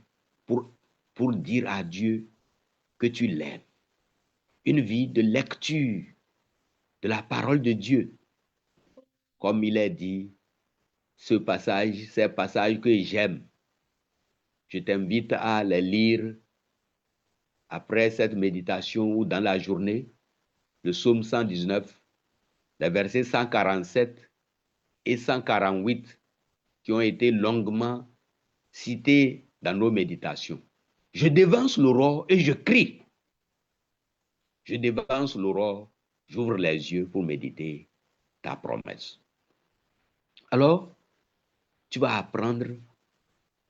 pour dire à Dieu que tu l'aimes. Une vie de lecture de la parole de Dieu. Comme il est dit, ces passages que j'aime. Je t'invite à les lire après cette méditation ou dans la journée. Le psaume 119, les versets 147 et 148 qui ont été longuement cités dans nos méditations. Je devance l'aurore et je crie. Je devance l'aurore, j'ouvre les yeux pour méditer ta promesse. Alors, tu vas apprendre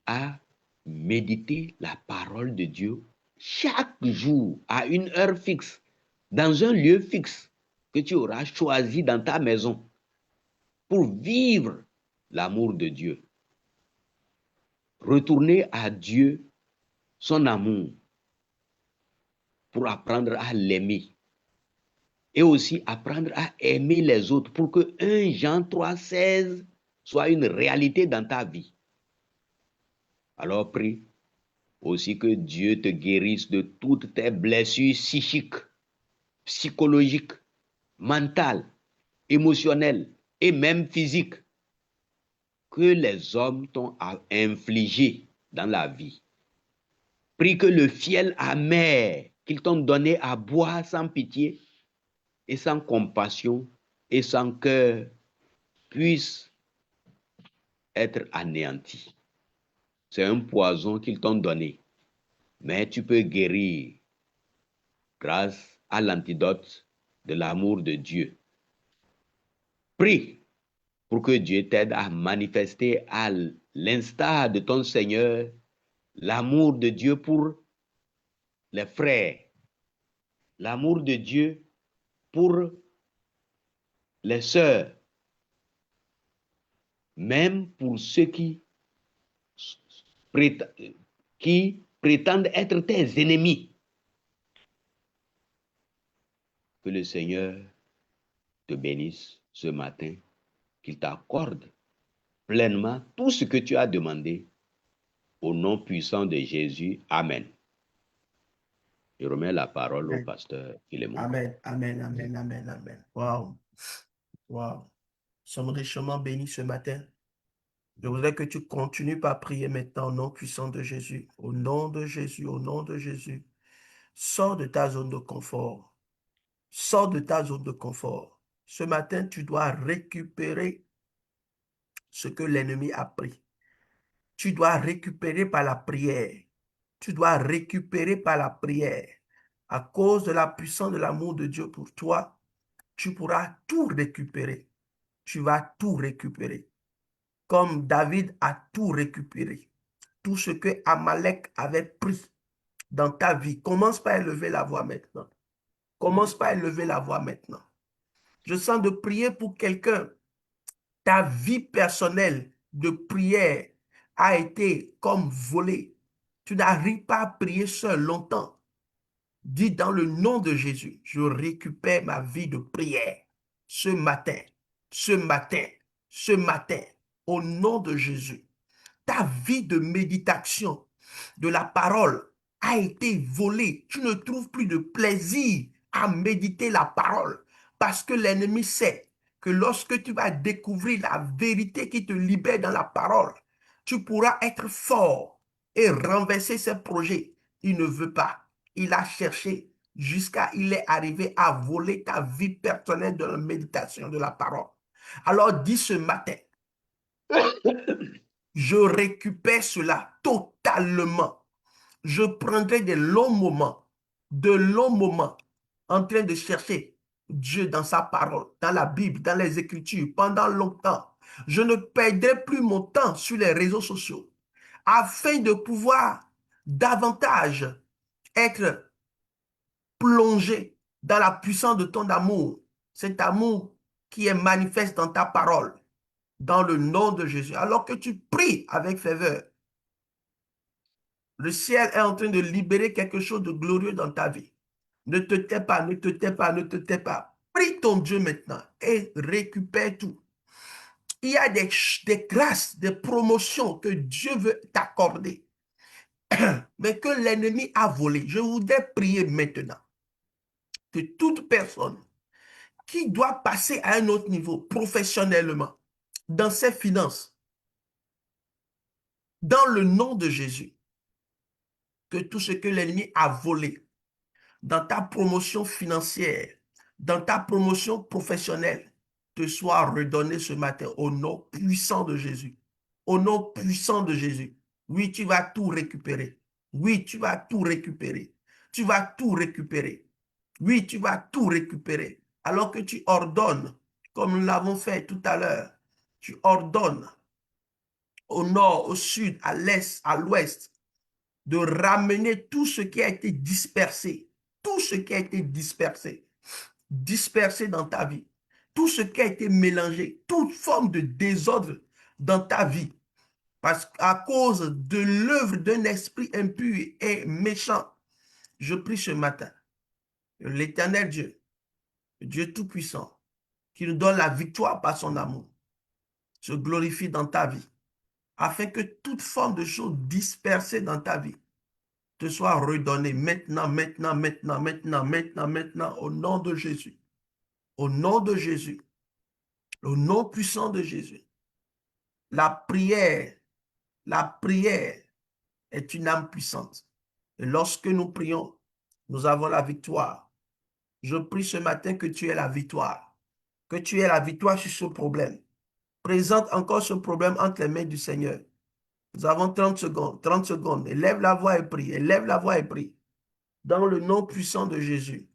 à méditer la parole de Dieu chaque jour à une heure fixe, dans un lieu fixe que tu auras choisi dans ta maison pour vivre l'amour de Dieu. Retourner à Dieu son amour pour apprendre à l'aimer et aussi apprendre à aimer les autres pour que 1 Jean 3,16 soit une réalité dans ta vie. Alors prie aussi que Dieu te guérisse de toutes tes blessures psychiques, psychologiques, mentales, émotionnelles et même physiques que les hommes t'ont infligées dans la vie. Prie que le fiel amer qu'ils t'ont donné à boire sans pitié et sans compassion et sans cœur puisse être anéanti. C'est un poison qu'ils t'ont donné, mais tu peux guérir grâce à l'antidote de l'amour de Dieu. Prie pour que Dieu t'aide à manifester à l'instar de ton Seigneur l'amour de Dieu pour les frères, l'amour de Dieu pour les sœurs, même pour ceux qui prétendent être tes ennemis. Que le Seigneur te bénisse ce matin, qu'il t'accorde pleinement tout ce que tu as demandé. Au nom puissant de Jésus, Amen. Je remets la parole au pasteur Philémon. Amen, amen, amen, amen, amen. Wow, wow. Nous sommes richement bénis ce matin. Je voudrais que tu continues par prier maintenant au nom puissant de Jésus. Au nom de Jésus, au nom de Jésus. Sors de ta zone de confort. Sors de ta zone de confort. Ce matin, tu dois récupérer ce que l'ennemi a pris. Tu dois récupérer par la prière. Tu dois récupérer par la prière. À cause de la puissance de l'amour de Dieu pour toi, tu pourras tout récupérer. Tu vas tout récupérer. Comme David a tout récupéré. Tout ce que Amalek avait pris dans ta vie. Commence par élever la voix maintenant. Commence par élever la voix maintenant. Je sens de prier pour quelqu'un. Ta vie personnelle de prière a été comme volée. Tu n'arrives pas à prier seul longtemps. Dis dans le nom de Jésus, je récupère ma vie de prière ce matin, ce matin, ce matin, au nom de Jésus. Ta vie de méditation de la parole a été volée. Tu ne trouves plus de plaisir à méditer la parole parce que l'ennemi sait que lorsque tu vas découvrir la vérité qui te libère dans la parole, tu pourras être fort et renverser ses projets. Il ne veut pas. Il a cherché jusqu'à il est arrivé à voler ta vie personnelle de la méditation de la parole. Alors dis ce matin, je récupère cela totalement. Je prendrai de longs moments en train de chercher Dieu dans sa parole, dans la Bible, dans les Écritures, pendant longtemps. Je ne perdrai plus mon temps sur les réseaux sociaux afin de pouvoir davantage être plongé dans la puissance de ton amour, cet amour qui est manifeste dans ta parole, dans le nom de Jésus. Alors que tu pries avec ferveur, le ciel est en train de libérer quelque chose de glorieux dans ta vie. Ne te tais pas, ne te tais pas, ne te tais pas. Prie ton Dieu maintenant et récupère tout. Il y a des grâces, des promotions que Dieu veut t'accorder, mais que l'ennemi a volé. Je voudrais prier maintenant que toute personne qui doit passer à un autre niveau professionnellement, dans ses finances, dans le nom de Jésus, que tout ce que l'ennemi a volé dans ta promotion financière, dans ta promotion professionnelle, te soit redonné ce matin au nom puissant de Jésus. Au nom puissant de Jésus. Oui, tu vas tout récupérer. Oui, tu vas tout récupérer. Tu vas tout récupérer. Oui, tu vas tout récupérer. Alors que tu ordonnes, comme nous l'avons fait tout à l'heure, tu ordonnes au nord, au sud, à l'est, à l'ouest, de ramener tout ce qui a été dispersé, tout ce qui a été dispersé dans ta vie, tout ce qui a été mélangé, toute forme de désordre dans ta vie, parce qu'à cause de l'œuvre d'un esprit impur et méchant, je prie ce matin, l'Éternel Dieu, Dieu Tout-Puissant, qui nous donne la victoire par son amour, se glorifie dans ta vie, afin que toute forme de choses dispersées dans ta vie te soit redonnée maintenant, maintenant, maintenant, maintenant, maintenant, maintenant, au nom de Jésus. Au nom de Jésus. Au nom puissant de Jésus. La prière est une âme puissante. Et lorsque nous prions, nous avons la victoire. Je prie ce matin que tu aies la victoire. Que tu aies la victoire sur ce problème. Présente encore ce problème entre les mains du Seigneur. Nous avons 30 secondes. 30 secondes. Élève la voix et prie. Élève la voix et prie. Dans le nom puissant de Jésus.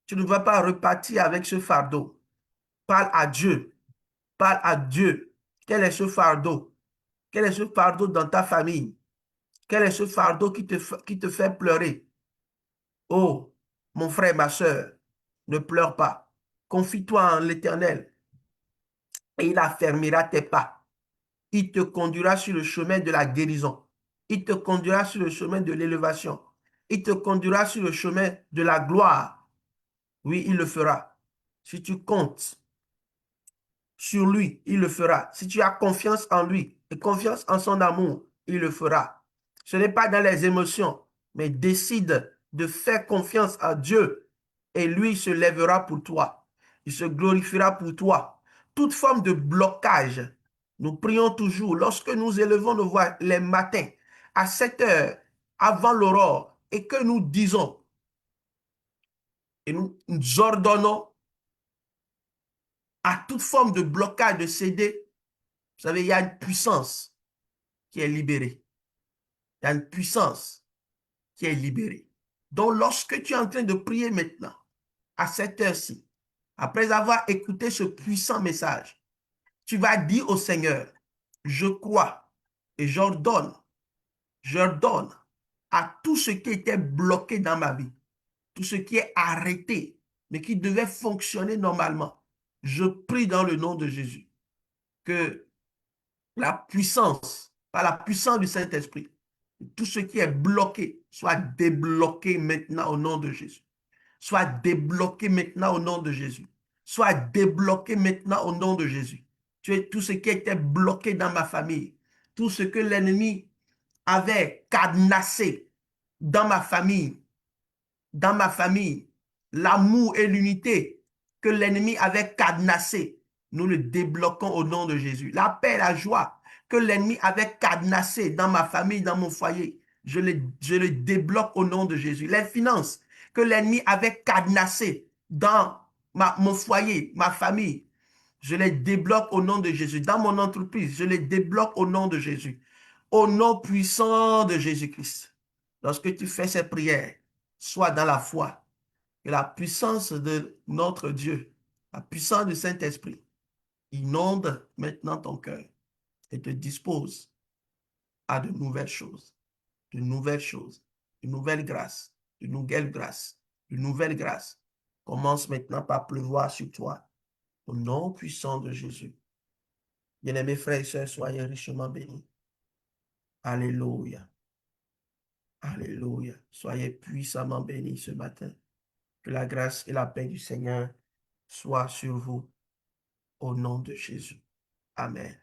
Tu ne vas pas repartir avec ce fardeau. Parle à Dieu. Parle à Dieu. Quel est ce fardeau? Quel est ce fardeau dans ta famille? Quel est ce fardeau qui te fait pleurer? Oh, mon frère, ma soeur, ne pleure pas. Confie-toi en l'Éternel et il affermira tes pas. Il te conduira sur le chemin de la guérison. Il te conduira sur le chemin de l'élévation. Il te conduira sur le chemin de la gloire. Oui, il le fera. Si tu comptes sur lui, il le fera. Si tu as confiance en lui et confiance en son amour, il le fera. Ce n'est pas dans les émotions, mais décide de faire confiance à Dieu et lui se lèvera pour toi. Il se glorifiera pour toi. Toute forme de blocage, nous prions toujours lorsque nous élevons nos voix les matins à 7 heures avant l'aurore et que nous disons et nous ordonnons à toute forme de blocage, de céder, vous savez, il y a une puissance qui est libérée. Il y a une puissance qui est libérée. Donc, lorsque tu es en train de prier maintenant, à cette heure-ci, après avoir écouté ce puissant message, tu vas dire au Seigneur, je crois et j'ordonne à tout ce qui était bloqué dans ma vie, tout ce qui est arrêté, mais qui devait fonctionner normalement. Je prie dans le nom de Jésus que la puissance, par la puissance du Saint-Esprit, tout ce qui est bloqué soit débloqué maintenant au nom de Jésus. Soit débloqué maintenant au nom de Jésus. Soit débloqué maintenant au nom de Jésus. Tu es tout ce qui était bloqué dans ma famille, tout ce que l'ennemi avait cadenassé dans ma famille, l'amour et l'unité que l'ennemi avait cadenassé, nous le débloquons au nom de Jésus. La paix et la joie que l'ennemi avait cadenassé dans ma famille, dans mon foyer, je le débloque au nom de Jésus. Les finances que l'ennemi avait cadenassé dans mon foyer, ma famille, je les débloque au nom de Jésus. Dans mon entreprise, je les débloque au nom de Jésus. Au nom puissant de Jésus-Christ. Lorsque tu fais ces prières, sois dans la foi. Et la puissance de notre Dieu, la puissance du Saint-Esprit, inonde maintenant ton cœur et te dispose à de nouvelles choses, de nouvelles choses, de nouvelles grâces, de nouvelles grâces, de nouvelles grâces. Commence maintenant par pleuvoir sur toi, au nom puissant de Jésus. Bien-aimés frères et sœurs, soyez richement bénis. Alléluia. Alléluia. Soyez puissamment bénis ce matin. Que la grâce et la paix du Seigneur soient sur vous. Au nom de Jésus. Amen.